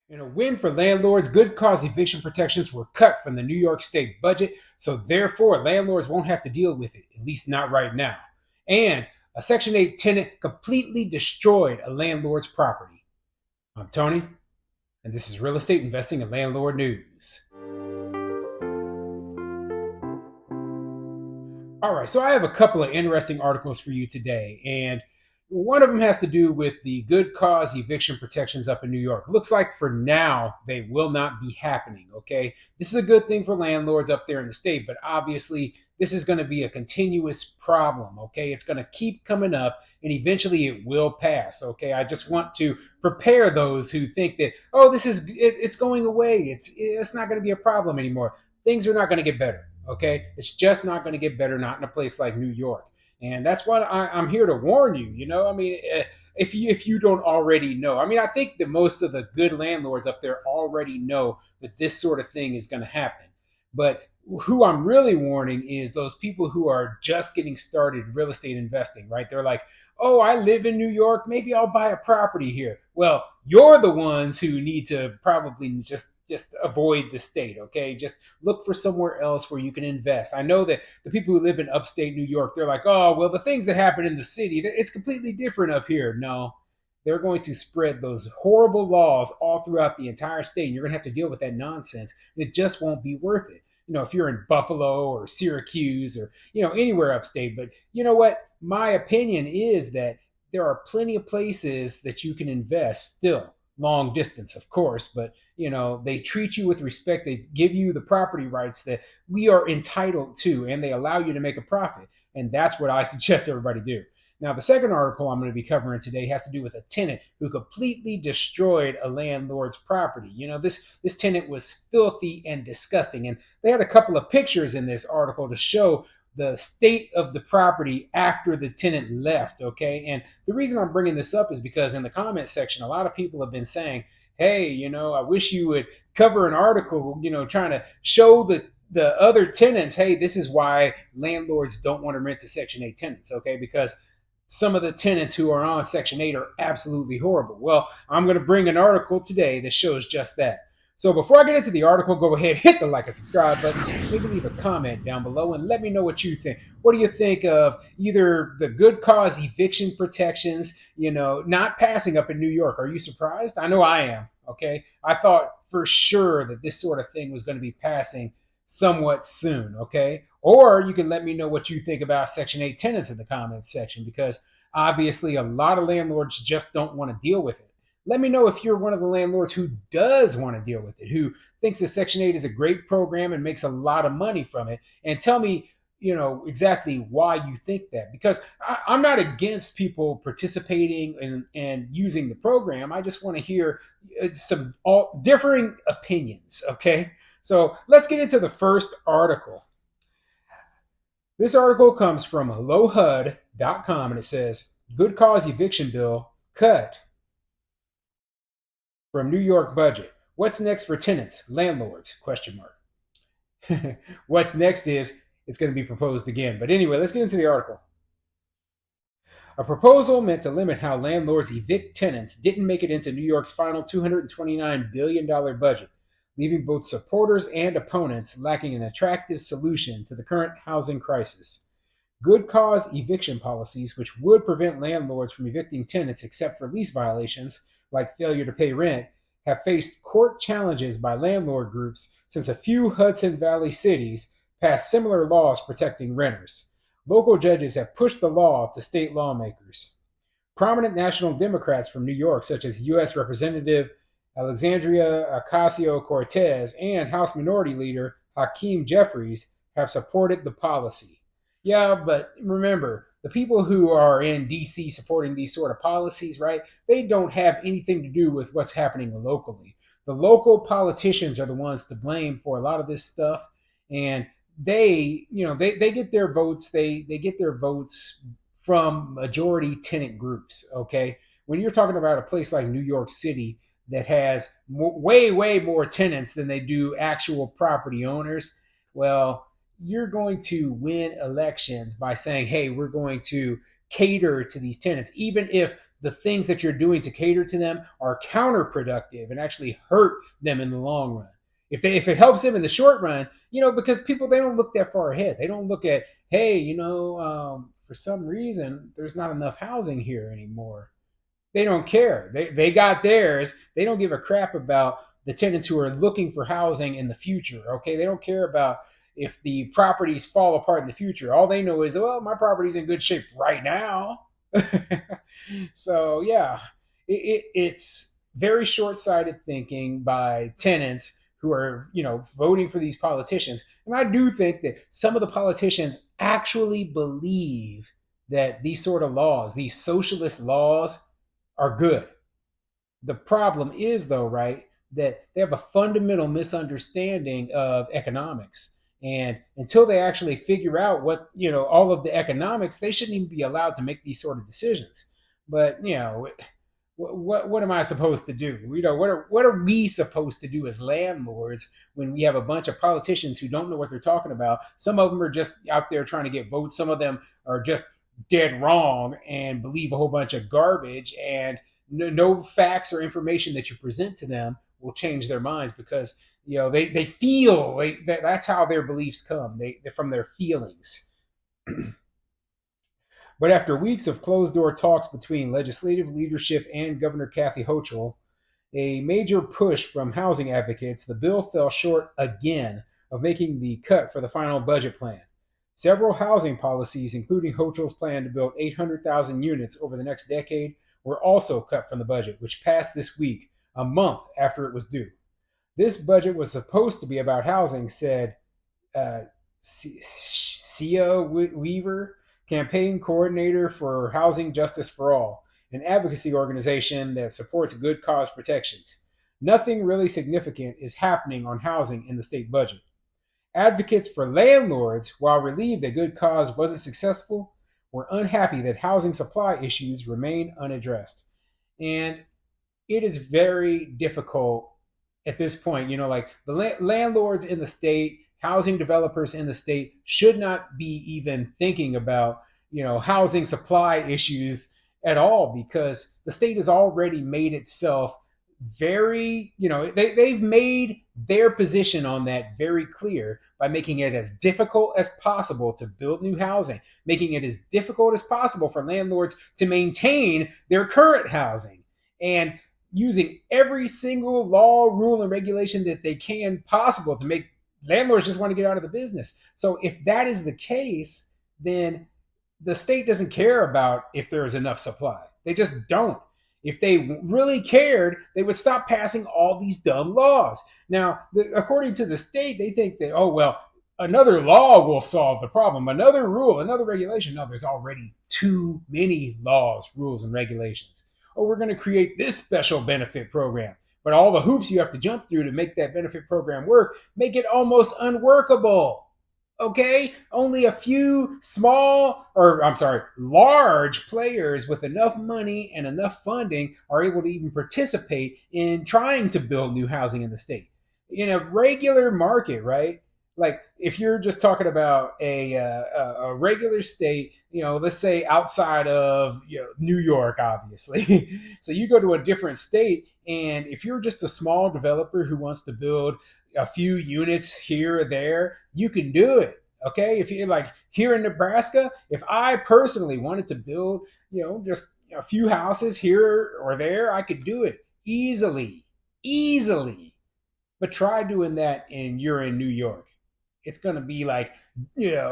In a win for landlords, good cause eviction protections were cut from the New York State budget, so therefore landlords won't have to deal with it, at least not right now. And a Section 8 tenant completely destroyed a landlord's property. I'm Tony, and this is Real Estate Investing and Landlord News. All right, so I have a couple of interesting articles for you today, and one of them has to do with the good cause eviction protections up in New York. Looks like for now they will not be happening, okay? This is a good thing for landlords up there in the state, but obviously this is going to be a continuous problem, okay? It's going to keep coming up and eventually it will pass, okay? I just want to prepare those who think that, oh, it's going away. It's not going to be a problem anymore. Things are not going to get better. Okay, it's just not going to get better, not in a place like New York, and that's what I'm here to warn you. I mean, if you don't already know, I mean, I think that most of the good landlords up there already know that this sort of thing is going to happen. But who I'm really warning is those people who are just getting started real estate investing. Right? They're like, oh, I live in New York, maybe I'll buy a property here. Well, you're the ones who need to probably just avoid the state, okay? Just look for somewhere else where you can invest. I know that the people who live in upstate New York, they're like, oh, well, the things that happen in the city, it's completely different up here. No, they're going to spread those horrible laws all throughout the entire state. And you're going to have to deal with that nonsense. It just won't be worth it. If you're in Buffalo or Syracuse or, anywhere upstate. But you know what? My opinion is that there are plenty of places that you can invest still. Long distance, of course, but they treat you with respect. They give you the property rights that we are entitled to, and they allow you to make a profit. And that's what I suggest everybody do. Now, the second article I'm going to be covering today has to do with a tenant who completely destroyed a landlord's property. This tenant was filthy and disgusting, and they had a couple of pictures in this article to show the state of the property after the tenant left. Okay, and the reason I'm bringing this up is because in the comment section, a lot of people have been saying, hey, I wish you would cover an article, trying to show the other tenants, hey, this is why landlords don't want to rent to Section 8 tenants, okay? Because some of the tenants who are on Section 8 are absolutely horrible. Well, I'm going to bring an article today that shows just that. So before I get into the article, go ahead, hit the like and subscribe button, maybe leave a comment down below and let me know what you think. What do you think of either the good cause eviction protections, not passing up in New York? Are you surprised? I know I am, okay? I thought for sure that this sort of thing was going to be passing somewhat soon, okay? Or you can let me know what you think about Section 8 tenants in the comments section, because obviously a lot of landlords just don't want to deal with it. Let me know if you're one of the landlords who does want to deal with it, who thinks that Section 8 is a great program and makes a lot of money from it. And tell me, exactly why you think that. Because I'm not against people participating and using the program. I just want to hear some differing opinions, okay? So let's get into the first article. This article comes from lowhud.com and it says, good cause eviction bill cut from New York budget. What's next for tenants, landlords? Question mark. What's next is it's going to be proposed again. But anyway, let's get into the article. A proposal meant to limit how landlords evict tenants didn't make it into New York's final $229 billion budget, leaving both supporters and opponents lacking an attractive solution to the current housing crisis. Good cause eviction policies, which would prevent landlords from evicting tenants except for lease violations, like failure to pay rent, have faced court challenges by landlord groups since a few Hudson Valley cities passed similar laws protecting renters. Local judges have pushed the law to state lawmakers. Prominent national Democrats from New York, such as U.S. Representative Alexandria Ocasio-Cortez and House Minority Leader Hakeem Jeffries, have supported the policy. Yeah, but remember, the people who are in D.C. supporting these sort of policies, right, they don't have anything to do with what's happening locally. The local politicians are the ones to blame for a lot of this stuff, and they get their votes. They get their votes from majority tenant groups. Okay, when you're talking about a place like New York City that has way more tenants than they do actual property owners, well, you're going to win elections by saying, hey, we're going to cater to these tenants, even if the things that you're doing to cater to them are counterproductive and actually hurt them in the long run. If it helps them in the short run, because people, they don't look that far ahead. They don't look at, hey, for some reason there's not enough housing here anymore. They don't care. They got theirs. They don't give a crap about the tenants who are looking for housing in the future. Okay, they don't care about if the properties fall apart in the future. All they know is, well, my property's in good shape right now. So yeah, it's very short-sighted thinking by tenants who are voting for these politicians. And I do think that some of the politicians actually believe that these sort of laws, these socialist laws, are good. The problem is, though, right, that they have a fundamental misunderstanding of economics. And until they actually figure out all of the economics, they shouldn't even be allowed to make these sort of decisions. But, what am I supposed to do? What are we supposed to do as landlords when we have a bunch of politicians who don't know what they're talking about? Some of them are just out there trying to get votes. Some of them are just dead wrong and believe a whole bunch of garbage, and no facts or information that you present to them will change their minds, because they feel that's how their beliefs come. They're from their feelings. But after weeks of closed door talks between legislative leadership and Governor Kathy Hochul, a major push from housing advocates, the bill fell short again of making the cut for the final budget plan. Several housing policies, including Hochul's plan to build 800,000 units over the next decade, were also cut from the budget, which passed this week, a month after it was due. This budget was supposed to be about housing, said uh, Sia Weaver, campaign coordinator for Housing Justice for All, an advocacy organization that supports good cause protections. Nothing really significant is happening on housing in the state budget. Advocates for landlords, while relieved that good cause wasn't successful, were unhappy that housing supply issues remain unaddressed. And it is very difficult at this point. Like the landlords in the state, housing developers in the state should not be even thinking about housing supply issues at all, because the state has already made itself very, they've made their position on that very clear by making it as difficult as possible to build new housing, making it as difficult as possible for landlords to maintain their current housing, and using every single law, rule, and regulation that they can possible to make landlords just want to get out of the business. So if that is the case, then the state doesn't care about if there is enough supply. They just don't. If they really cared, they would stop passing all these dumb laws. Now, according to the state, they think that, oh, well, another law will solve the problem, another rule, another regulation. No, there's already too many laws, rules, and regulations. Oh, we're going to create this special benefit program. But all the hoops you have to jump through to make that benefit program work make it almost unworkable. Okay? Only a few large players with enough money and enough funding are able to even participate in trying to build new housing in the state. In a regular market, right? Like if you're just talking about a regular state, let's say outside of New York, obviously. So you go to a different state, and if you're just a small developer who wants to build a few units here or there, you can do it. Okay, if you like here in Nebraska, if I personally wanted to build, just a few houses here or there, I could do it easily, easily. But try doing that and you're in New York. It's going to be like, it's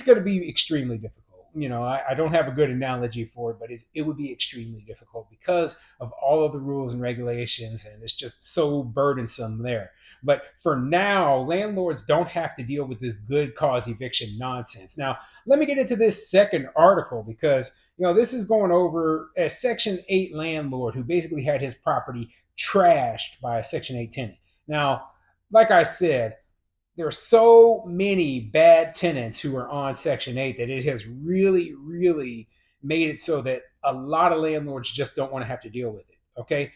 going to be extremely difficult. I don't have a good analogy for it, but it would be extremely difficult because of all of the rules and regulations, and it's just so burdensome there. But for now, landlords don't have to deal with this good cause eviction nonsense. Now, let me get into this second article, because this is going over a Section 8 landlord who basically had his property trashed by a Section 8 tenant. Now, like I said, there are so many bad tenants who are on Section 8 that it has really, really made it so that a lot of landlords just don't want to have to deal with it. Okay.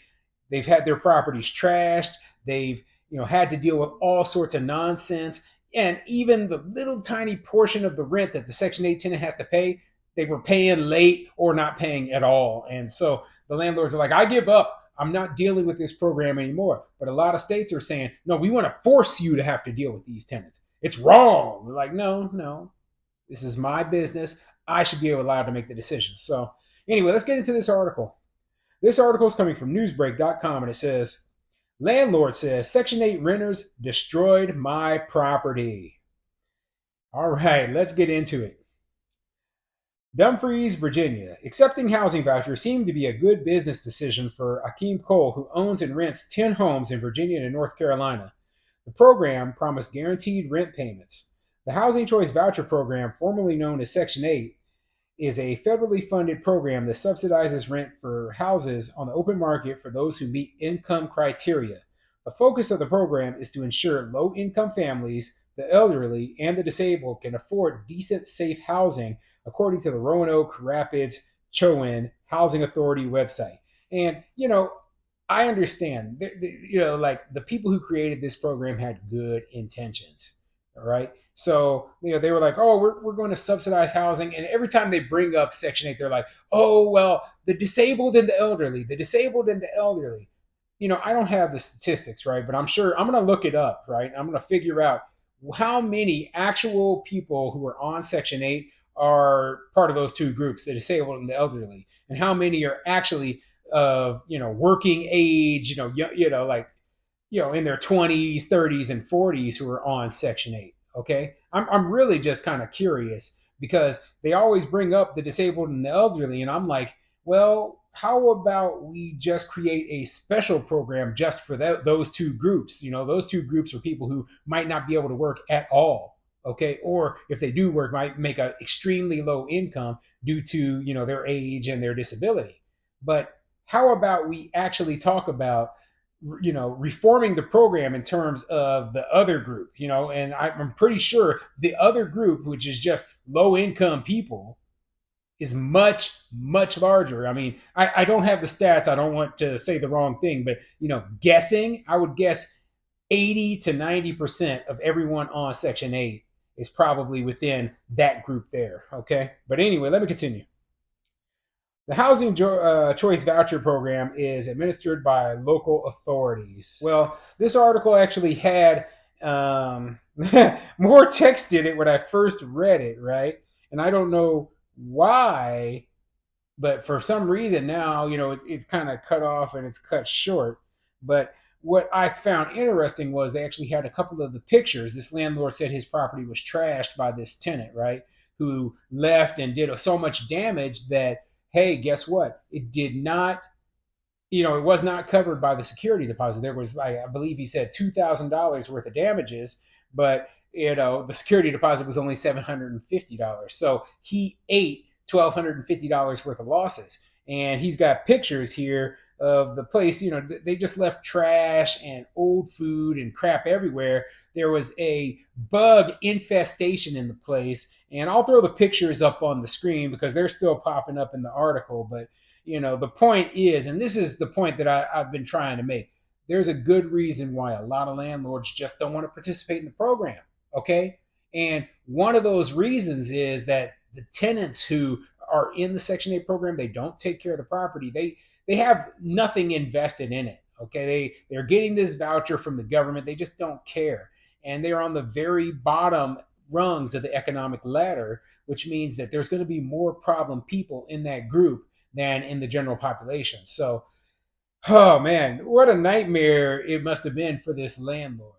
They've had their properties trashed. They've, had to deal with all sorts of nonsense. And even the little tiny portion of the rent that the Section 8 tenant has to pay, they were paying late or not paying at all. And so the landlords are like, I give up. I'm not dealing with this program anymore. But a lot of states are saying, no, we want to force you to have to deal with these tenants. It's wrong. We're like, no, no, this is my business. I should be allowed to make the decisions. So anyway, let's get into this article. This article is coming from newsbreak.com, and it says, Landlord says Section 8 renters destroyed my property. All right, let's get into it. Dumfries, Virginia. Accepting housing vouchers seemed to be a good business decision for Akeem Cole, who owns and rents 10 homes in Virginia and North Carolina. The program promised guaranteed rent payments. The Housing Choice Voucher Program, formerly known as Section 8, is a federally funded program that subsidizes rent for houses on the open market for those who meet income criteria. The focus of the program is to ensure low income families, the elderly, and the disabled can afford decent, safe housing, according to the Roanoke Rapids Chowan Housing Authority website. And, I understand, like the people who created this program had good intentions. All right. So, they were like, oh, we're going to subsidize housing. And every time they bring up Section 8, they're like, oh, well, the disabled and the elderly, the disabled and the elderly. I don't have the statistics, right? But I'm sure I'm going to look it up, right? I'm going to figure out how many actual people who are on Section 8 are part of those two groups, the disabled and the elderly, and how many are actually of, working age, like, in their 20s, 30s, and 40s who are on Section 8. Okay. I'm really just kind of curious because they always bring up the disabled and the elderly. And I'm like, well, how about we just create a special program just for those two groups? Those two groups are people who might not be able to work at all. Okay. Or if they do work, might make an extremely low income due to, their age and their disability. But how about we actually talk about reforming the program in terms of the other group, and I'm pretty sure the other group, which is just low income people, is much, much larger. I mean, I don't have the stats. I don't want to say the wrong thing, but, guessing, I would guess 80 to 90% of everyone on Section 8 is probably within that group there. Okay. But anyway, let me continue. The Housing Choice Voucher Program is administered by local authorities. Well, this article actually had more text in it when I first read it, right? And I don't know why, but for some reason now, it's kind of cut off and it's cut short. But what I found interesting was they actually had a couple of the pictures. This landlord said his property was trashed by this tenant, right? Who left and did so much damage that, hey, guess what? It did not, it was not covered by the security deposit. There was, I believe he said $2,000 worth of damages, but, the security deposit was only $750. So he ate $1,250 worth of losses. And he's got pictures here of the place. They just left trash and old food and crap everywhere. There was a bug infestation in the place. And I'll throw the pictures up on the screen because they're still popping up in the article. But, the point is, and this is the point that I've been trying to make, there's a good reason why a lot of landlords just don't want to participate in the program. Okay. And one of those reasons is that the tenants who are in the Section 8 program, they don't take care of the property. They have nothing invested in it. Okay. They're getting this voucher from the government. They just don't care. And they're on the very bottom rungs of the economic ladder, which means that there's going to be more problem people in that group than in the general population. So, oh man, what a nightmare it must have been for this landlord.